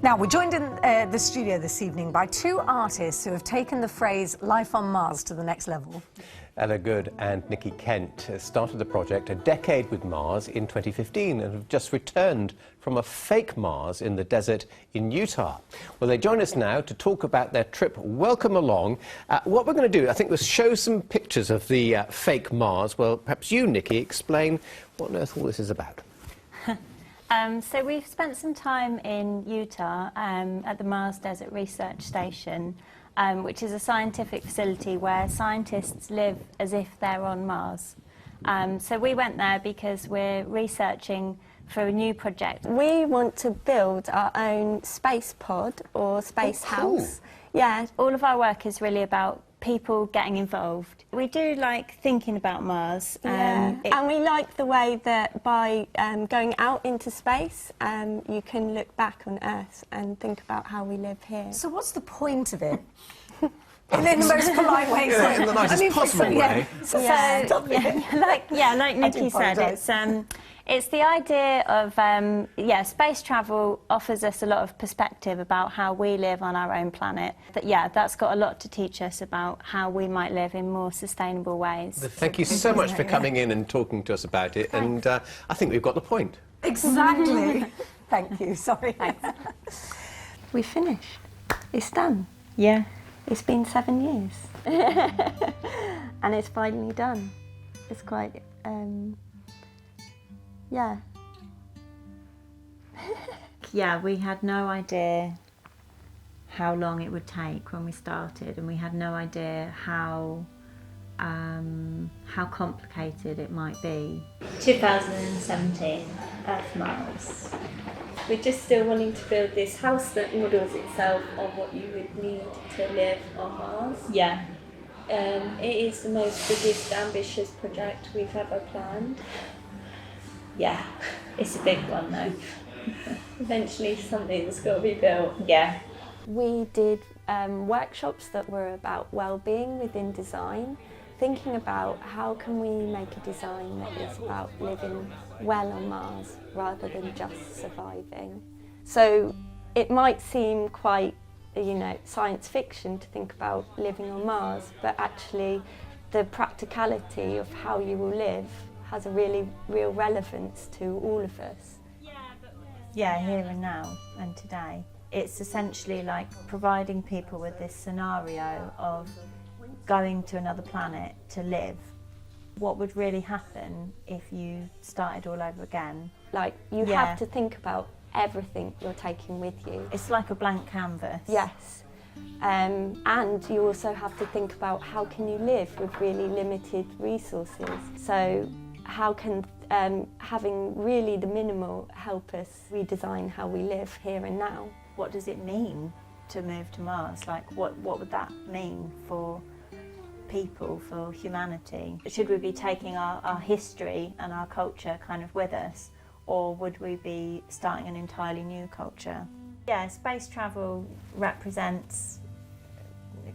Now, we're joined in the studio this evening by two artists who have taken the phrase life on Mars to the next level. Ella and Nicki started the project A Decade with Mars in 2015 and have just returned from a fake Mars in the desert in Utah. Well, they join us now to talk about their trip. Welcome along. What we're going to do, I think, was show some pictures of the fake Mars. Well, perhaps you, Nicki, explain what on earth all this is about. So we've spent some time in Utah at the Mars Desert Research Station, which is a scientific facility where scientists live as if they're on Mars. So we went there because we're researching for a new project. We want to build our own space pod or space house. Yeah, all of our work is really about people getting involved. We do like thinking about Mars. And we like the way that by going out into space, you can look back on Earth and think about how we live here. So what's the point of it? In the most polite way. Yeah, in the nicest possible way. Like Nicki said, it's the idea of, space travel offers us a lot of perspective about how we live on our own planet. But that's got a lot to teach us about how we might live in more sustainable ways. Thank you so much for coming in and talking to us about it. Thanks. And I think we've got the point. Exactly. Thank you. Sorry. We finished. It's done. Yeah. It's been 7 years. And it's finally done. It's quite, Yeah, we had no idea how long it would take when we started, and we had no idea how complicated it might be. 2017, Earth Mars. we're just still wanting to build this house that models itself on what you would need to live on Mars. Yeah. It is the most biggest, ambitious project we've ever planned. Yeah, it's a big one though. Eventually something's got to be built. Yeah. We did workshops that were about well-being within design, thinking about how can we make a design that is about living well on Mars rather than just surviving. So it might seem quite, science fiction to think about living on Mars, but actually the practicality of how you will live has a really real relevance to all of us. Yeah, here and now and today. It's essentially like providing people with this scenario of going to another planet to live. What would really happen if you started all over again? Like, you have to think about everything you're taking with you. It's like a blank canvas. Yes. And you also have to think about how can you live with really limited resources. So how can having really the minimal help us redesign how we live here and now? What does it mean to move to Mars? Like, what would that mean for people, for humanity? Should we be taking our history and our culture kind of with us, or would we be starting an entirely new culture? Yeah, space travel represents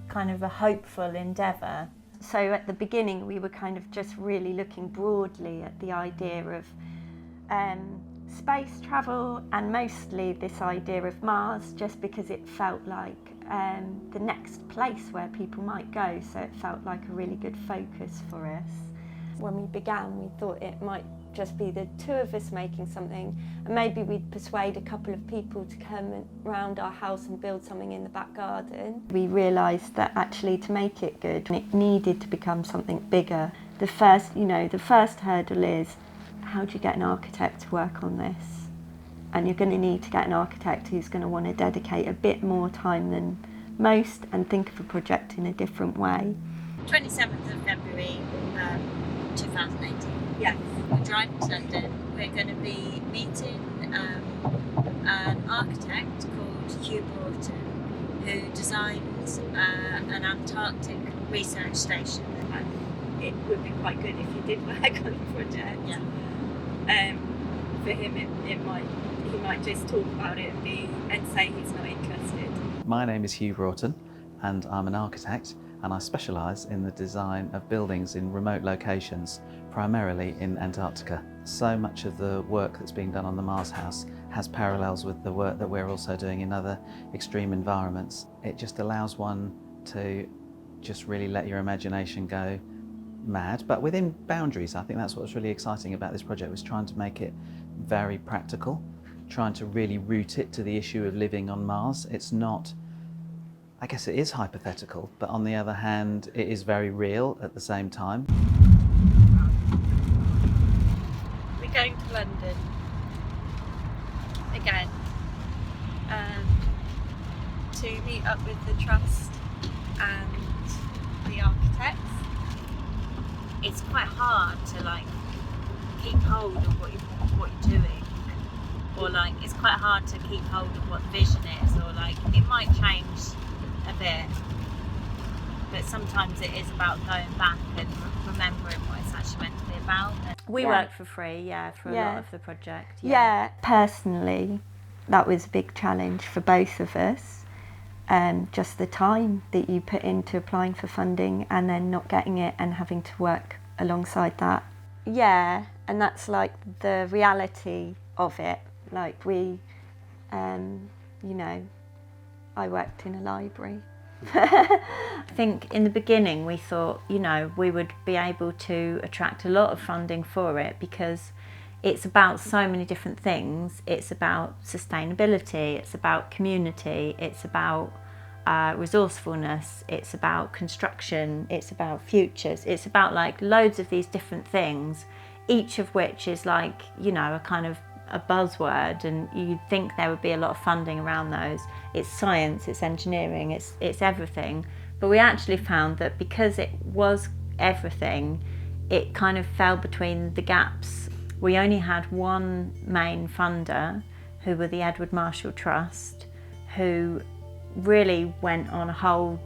kind of a hopeful endeavour. So at the beginning we were kind of just really looking broadly at the idea of space travel, and mostly this idea of Mars, just because it felt like the next place where people might go, so it felt like a really good focus for us. When we began, we thought it might just be the two of us making something, and maybe we'd persuade a couple of people to come around our house and build something in the back garden. We realised that actually to make it good, it needed to become something bigger. The first hurdle is, how do you get an architect to work on this? And you're going to need to get an architect who's going to want to dedicate a bit more time than most and think of a project in a different way. 27th of February 2018. Yes. We're driving to London. We're going to be meeting an architect called Hugh Broughton, who designs an Antarctic research station. It would be quite good if you did work on the project. Yeah. For him, he might just talk about it and say he's not interested. My name is Hugh Broughton, and I'm an architect, and I specialise in the design of buildings in remote locations, primarily in Antarctica. So much of the work that's being done on the Mars House has parallels with the work that we're also doing in other extreme environments. It just allows one to just really let your imagination go mad, but within boundaries. I think that's what's really exciting about this project, was trying to make it very practical, trying to really root it to the issue of living on Mars. It's not, I guess it is hypothetical, but on the other hand, it is very real at the same time. We're going to London again to meet up with the trust and the architects. It's quite hard to like keep hold of what you're doing, or like it's quite hard to keep hold of what the vision is, or like it might change a bit, but sometimes it is about going back and remembering what it's actually meant to be about. We work for free, for a lot of the project. Yeah, personally, that was a big challenge for both of us. Just the time that you put into applying for funding and then not getting it and having to work alongside that. Yeah, and that's like the reality of it. Like we, you know, I worked in a library. I think in the beginning we thought, you know, we would be able to attract a lot of funding for it because it's about so many different things. It's about sustainability, it's about community, it's about resourcefulness, it's about construction, it's about futures, it's about like loads of these different things, each of which is like, you know, a kind of a buzzword, and you'd think there would be a lot of funding around those. It's science, it's engineering, it's everything. But we actually found that because it was everything, it kind of fell between the gaps. We only had one main funder, who were the Edward Marshall Trust, who really went on a whole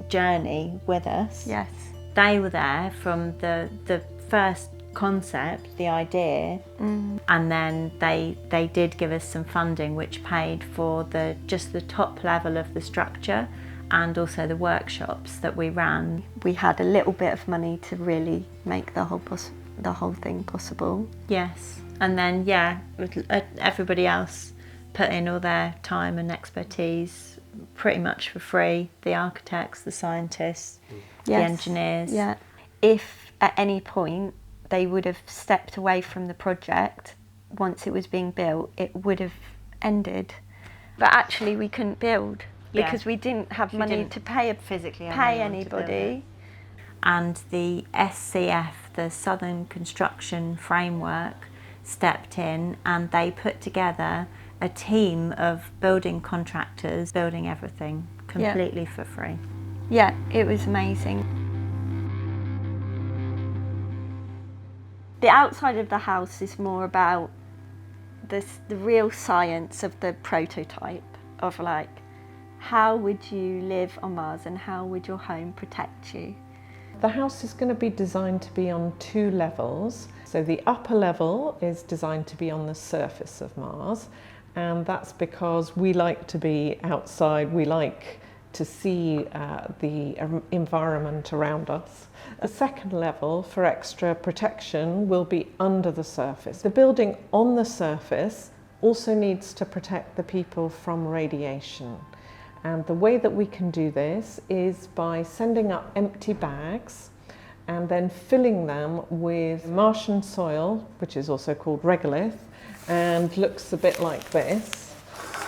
journey with us. Yes. They were there from the first concept, the idea, and then they did give us some funding which paid for just the top level of the structure and also the workshops that we ran. We had a little bit of money to really make the whole thing possible. Yes, and then everybody else put in all their time and expertise pretty much for free. The architects, the scientists, the engineers. Yeah. If at any point they would have stepped away from the project once it was being built, it would have ended. But actually we couldn't build because we didn't have money to pay anybody. And the SCF, the Southern Construction Framework, stepped in and they put together a team of building contractors building everything completely for free. Yeah, it was amazing. The outside of the house is more about the real science of the prototype of like, how would you live on Mars and how would your home protect you? The house is going to be designed to be on 2 levels. So the upper level is designed to be on the surface of Mars, and that's because we like to be outside, we like to see the environment around us. The second level, for extra protection, will be under the surface. The building on the surface also needs to protect the people from radiation. And the way that we can do this is by sending up empty bags and then filling them with Martian soil, which is also called regolith, and looks a bit like this,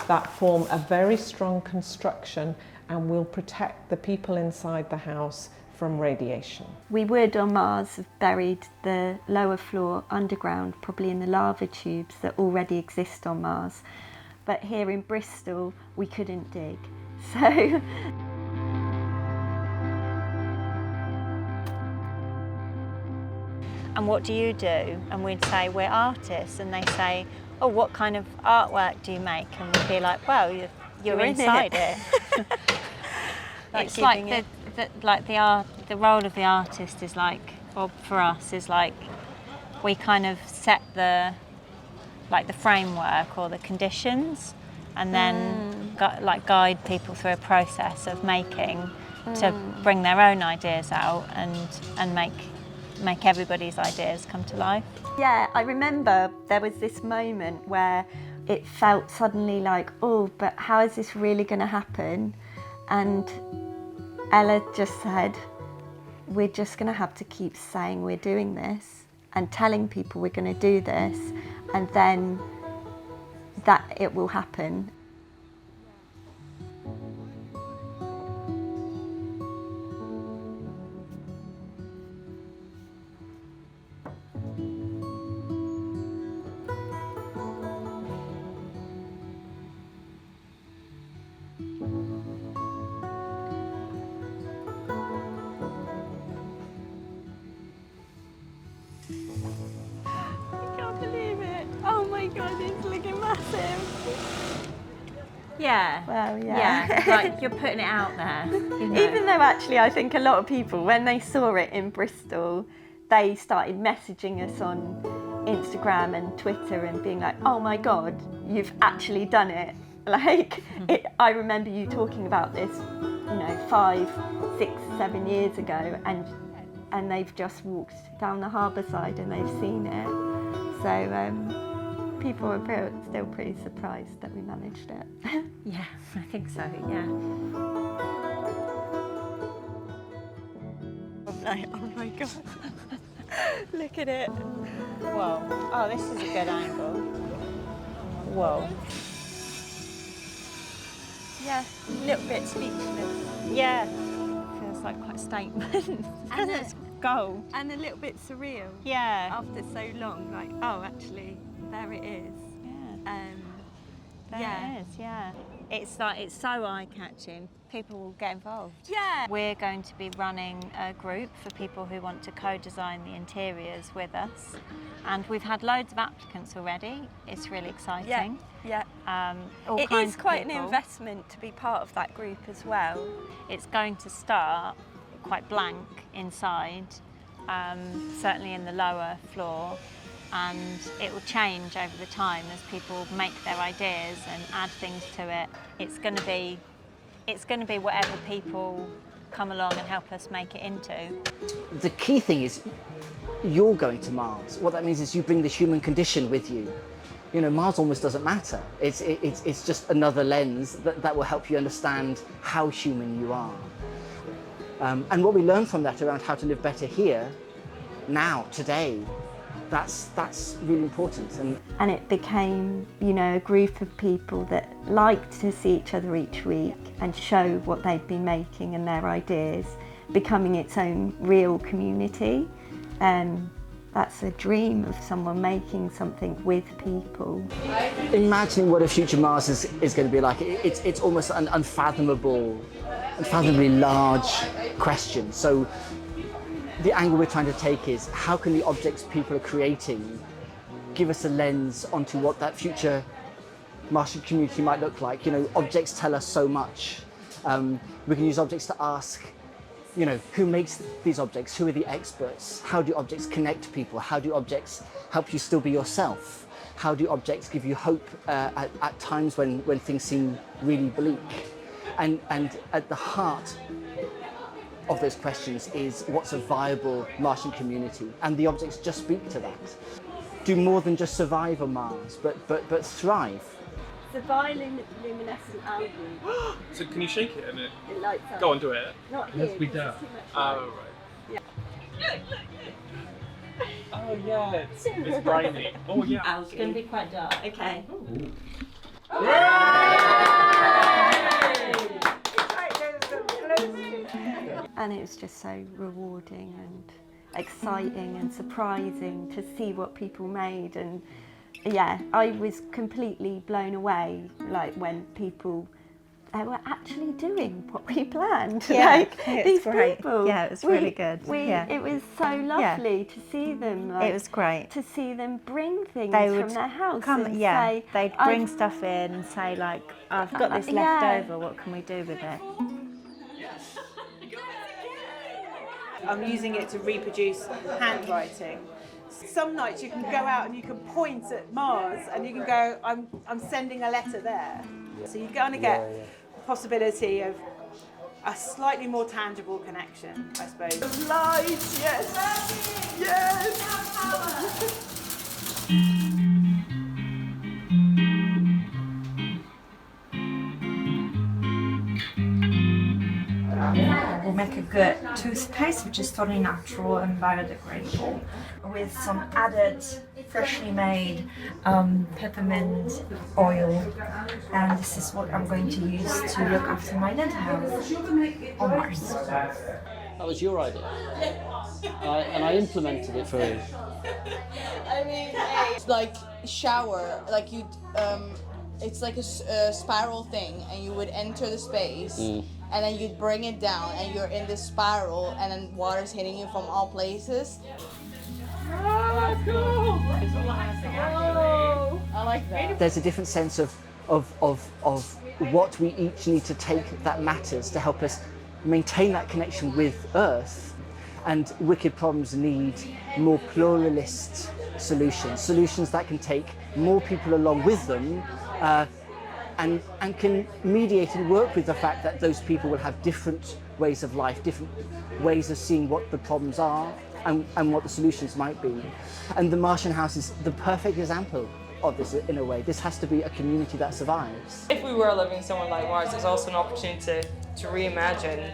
that form a very strong construction and will protect the people inside the house from radiation. We would on Mars have buried the lower floor underground, probably in the lava tubes that already exist on Mars. But here in Bristol, we couldn't dig. So And what do you do? And we'd say, we're artists. And they say, oh, what kind of artwork do you make? And we'd be like, well, you're inside it. It's like the role of the artist is like, or for us, is like, we kind of set the framework or the conditions, and then guide people through a process of making to bring their own ideas out and make everybody's ideas come to life. yeah, I remember there was this moment where it felt suddenly like, oh, but how is this really going to happen? And Ella just said, we're just going to have to keep saying we're doing this and telling people we're going to do this, and then that it will happen. I can't believe it. Oh my God, it's looking massive. Yeah. Well, yeah. Like you're putting it out there. You know. Even though actually I think a lot of people, when they saw it in Bristol, they started messaging us on Instagram and Twitter and being like, oh my God, you've actually done it. Like, I remember you talking about this, 5, 6, 7 years ago, and they've just walked down the harbour side and they've seen it. So people were still pretty surprised that we managed it. Yeah, I think so, yeah. Like, oh my God, look at it. Whoa. Oh, this is a good angle. Whoa. Yeah, a little bit speechless. Yeah. Feels like quite a statement. And it's gold. And a little bit surreal. Yeah. After so long, like, oh, actually, there it is. Yeah. There it is, yeah. It's so eye-catching. People will get involved. Yeah. We're going to be running a group for people who want to co-design the interiors with us. And we've had loads of applicants already. It's really exciting. Yeah. All It kinds is of quite an people. investment to be part of that group as well. It's going to start quite blank inside, certainly in the lower floor, and it will change over the time as people make their ideas and add things to it. It's going to be whatever people come along and help us make it into. The key thing is you're going to Mars. What that means is you bring the human condition with you. Mars almost doesn't matter. It's just another lens that will help you understand how human you are. And what we learn from that around how to live better here, now, today, that's really important. And it became, a group of people that liked to see each other each week and show what they'd been making and their ideas, becoming its own real community. That's a dream of someone making something with people. Imagining what a future Mars is going to be like, it's almost an unfathomably large question. So the angle we're trying to take is how can the objects people are creating give us a lens onto what that future Martian community might look like. Objects tell us so much. We can use objects to ask, who makes these objects? Who are the experts? How do objects connect people? How do objects help you still be yourself? How do objects give you hope at times when things seem really bleak? And at the heart of those questions is what's a viable Martian community? And the objects just speak to that. Do more than just survive on Mars, but thrive. It's a bioluminescent algae. So can you shake it and it lights up. go on to it? Not here. Yes, we do. Oh, right. Yeah. Oh, yeah, it's briny. Oh, yeah. It's going to be quite dark. Okay. And it was just so rewarding and exciting and surprising to see what people made. And yeah, I was completely blown away, like when people were actually doing what we planned. Yeah, like it's these great. people. Yeah, it was really good. Yeah. It was so lovely to see them. Like, It was great. to see them bring things They from would their house come, and yeah, say, they'd bring stuff in and say like, I've got this left Yeah. over, what can we do with it? I'm using it to reproduce handwriting. Some nights you can go out and you can point at Mars and you can go, I'm sending a letter there. So you're going to get the possibility of a slightly more tangible connection, I suppose. Light, yes, yes. make a good toothpaste, which is totally natural and biodegradable, with some added freshly made peppermint oil. And this is what I'm going to use to look after my dental health on Mars. That was your idea, and I implemented it for you. I mean, it's like shower, like you, it's like a spiral thing, and you would enter the space, and then you'd bring it down, and you're in this spiral, and then water's hitting you from all places. Oh, that's cool! Oh, I like that. There's a different sense of what we each need to take that matters to help us maintain that connection with Earth. And wicked problems need more pluralist solutions that can take more people along with them, and can mediate and work with the fact that those people will have different ways of life, different ways of seeing what the problems are and what the solutions might be. And the Martian house is the perfect example of this in a way. This has to be a community that survives. If we were living somewhere like Mars, it's also an opportunity to reimagine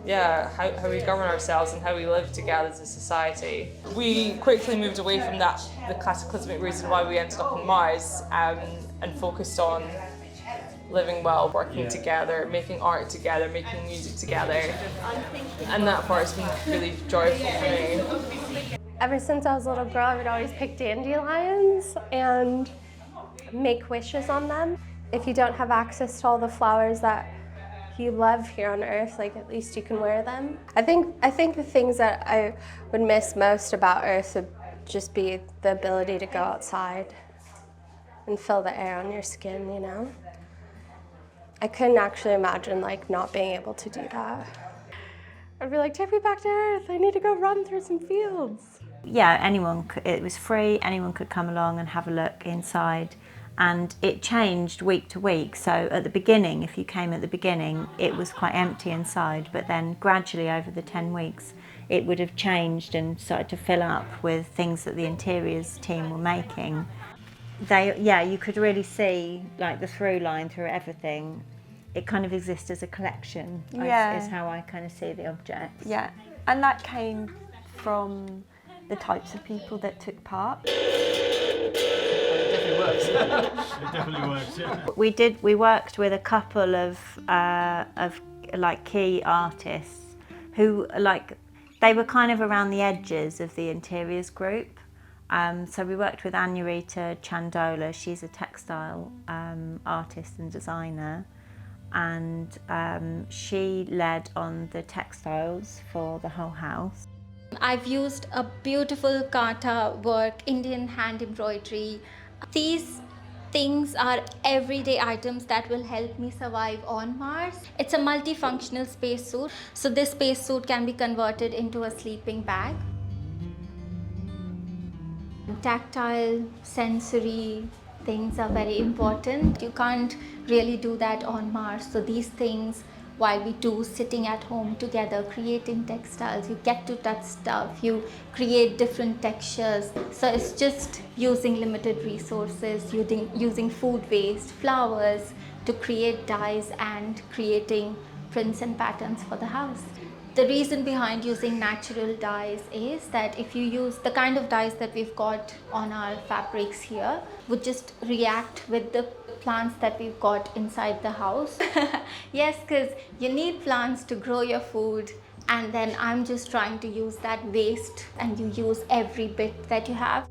how we govern ourselves and how we live together as a society. We quickly moved away from that, the cataclysmic reason why we ended up on Mars, and focused on living well, working together, making art together, making music together. And that part has been really joyful for me. Ever since I was a little girl, I would always pick dandelions and make wishes on them. If you don't have access to all the flowers that you love here on Earth, like at least you can wear them. I think the things that I would miss most about Earth would just be the ability to go outside and feel the air on your skin, you know? I couldn't actually imagine like not being able to do that. I'd be like, take me back to Earth, I need to go run through some fields. Yeah, it was free, anyone could come along and have a look inside. And it changed week to week. So at the beginning, if you came at the beginning, it was quite empty inside, but then gradually over the 10 weeks, it would have changed and started to fill up with things that the interiors team were making. You could really see like the through line through everything. It kind of exists as a collection, is how I kind of see the objects. Yeah, and that came from the types of people that took part. It definitely works, yeah. We worked with a couple of like key artists who they were kind of around the edges of the interiors group. So we worked with Anurita Chandola. She's a textile artist and designer, and she led on the textiles for the whole house. I've used a beautiful kata work, Indian hand embroidery. These things are everyday items that will help me survive on Mars. It's a multifunctional spacesuit, so this spacesuit can be converted into a sleeping bag. Tactile, sensory things are very important. You can't really do that on Mars, so these things, while we do sitting at home together creating textiles, you get to touch stuff, you create different textures. So it's just using limited resources, using food waste, flowers to create dyes and creating prints and patterns for the house. The reason behind using natural dyes is that if you use the kind of dyes that we've got on our fabrics here, would just react with the plants that we've got inside the house. Yes, because you need plants to grow your food, and then I'm just trying to use that waste, and you use every bit that you have.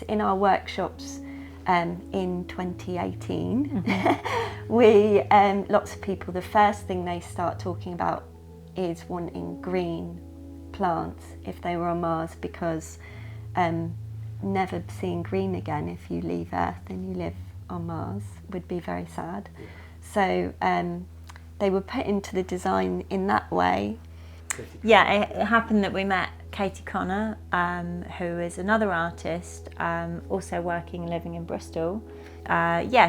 In our workshops in 2018, we lots of people, the first thing they start talking about is wanting green plants if they were on Mars, because never seeing green again if you leave Earth and you live on Mars would be very sad. So they were put into the design in that way. Yeah, it happened that we met Katie Connor, who is another artist, also working and living in Bristol.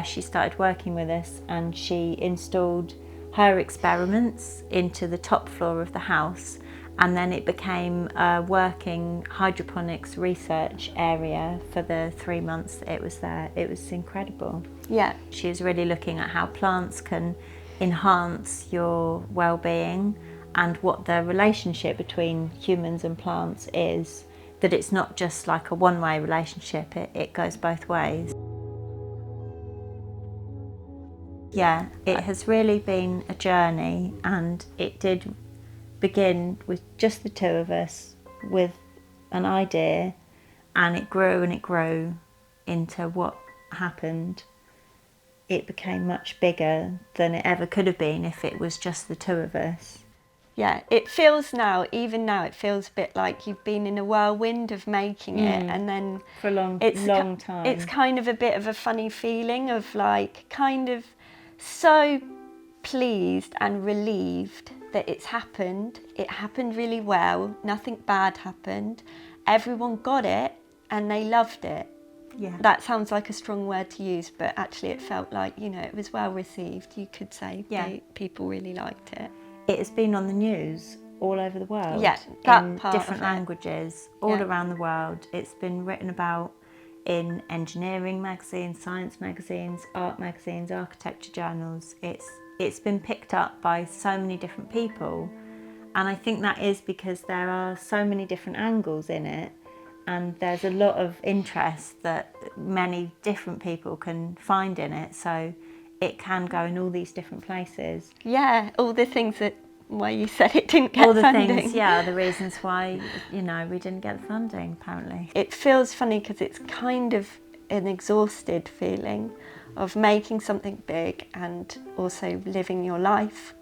She started working with us, and she installed her experiments into the top floor of the house, and then it became a working hydroponics research area for the 3 months that it was there. It was incredible. Yeah. She was really looking at how plants can enhance your well-being and what the relationship between humans and plants is, that it's not just like a one-way relationship, it goes both ways. Yeah, it has really been a journey, and it did begin with just the two of us with an idea, and it grew into what happened. It became much bigger than it ever could have been if it was just the two of us. Yeah, it feels now, even now, it feels a bit like you've been in a whirlwind of making it, and then for a long time. It's kind of a bit of a funny feeling of like kind of so pleased and relieved that it's happened. It happened really well, nothing bad happened. Everyone got it and they loved it. Yeah. That sounds like a strong word to use, but actually it felt like, you know, it was well received. You could say people really liked it. It has been on the news all over the world. Yeah, that in part different of it. languages all around the world. It's been written about in engineering magazines, science magazines, art magazines, architecture journals. It's been picked up by so many different people, and I think that is because there are so many different angles in it, and there's a lot of interest that many different people can find in it, so it can go in all these different places. Yeah, all the things that why you said it didn't get funding. All the things, the reasons why, you know, we didn't get the funding, apparently. It feels funny because it's kind of an exhausted feeling of making something big and also living your life.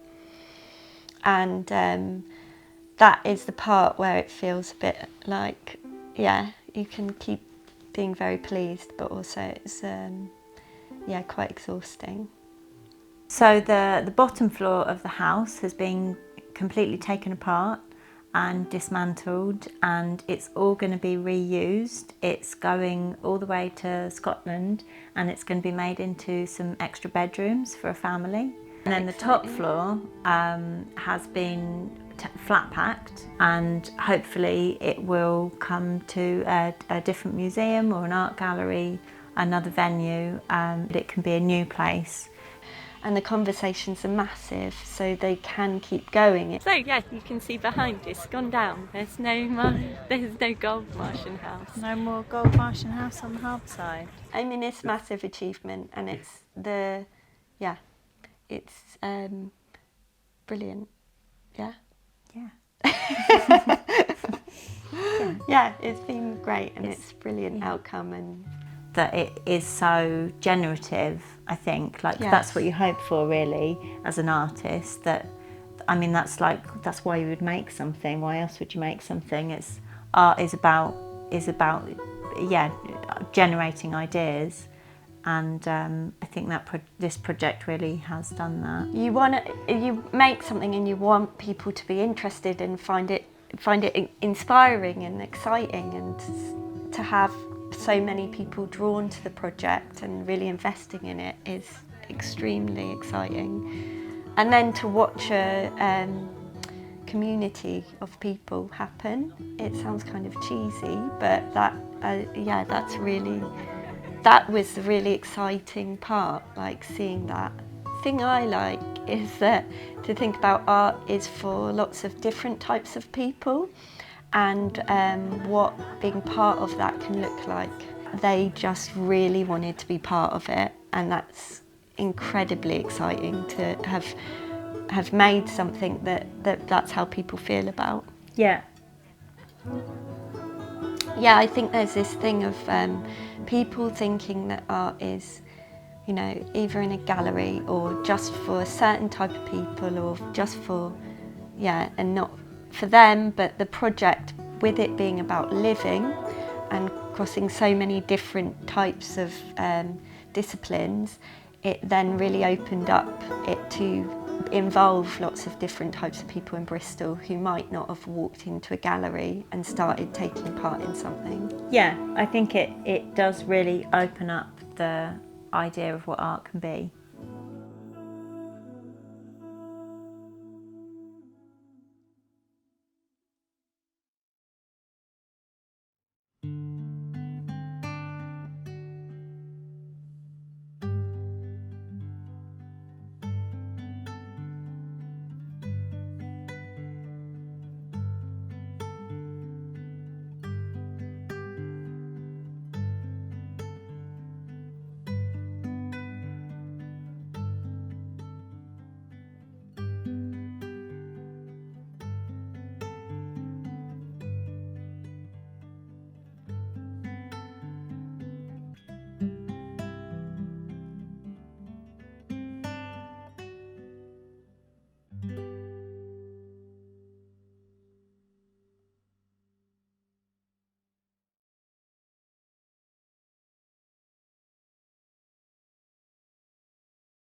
And that is the part where it feels a bit like, you can keep being very pleased, but also it's, quite exhausting. So the bottom floor of the house has been completely taken apart and dismantled, and it's all going to be reused. It's going all the way to Scotland, and it's going to be made into some extra bedrooms for a family. And then the top floor has been flat packed, and hopefully it will come to a different museum or an art gallery, another venue. It can be a new place. And the conversations are massive, so they can keep going. So yeah, you can see behind it's gone down. There's no gold Martian house. No more gold Martian house on the harbour side. I mean, it's a massive achievement, and it's brilliant. Yeah. Yeah, it's been great, and it's a brilliant outcome, and that it is so generative, I think. Like, that's what you hope for, really, as an artist. That, I mean, that's why you would make something. Why else would you make something? Art is about generating ideas, and I think that this project really has done that. You make something and you want people to be interested and find it inspiring and exciting, and to have so many people drawn to the project and really investing in it is extremely exciting. And then to watch a community of people happen, it sounds kind of cheesy, but that was the really exciting part, like seeing that. The thing I like is that to think about art is for lots of different types of people, and what being part of that can look like. They just really wanted to be part of it, and that's incredibly exciting to have made something that's how people feel about. Yeah. Yeah, I think there's this thing of people thinking that art is, you know, either in a gallery or just for a certain type of people, or just for, and not for them, but the project, with it being about living and crossing so many different types of disciplines, it then really opened up it to involve lots of different types of people in Bristol who might not have walked into a gallery and started taking part in something. Yeah, I think it does really open up the idea of what art can be.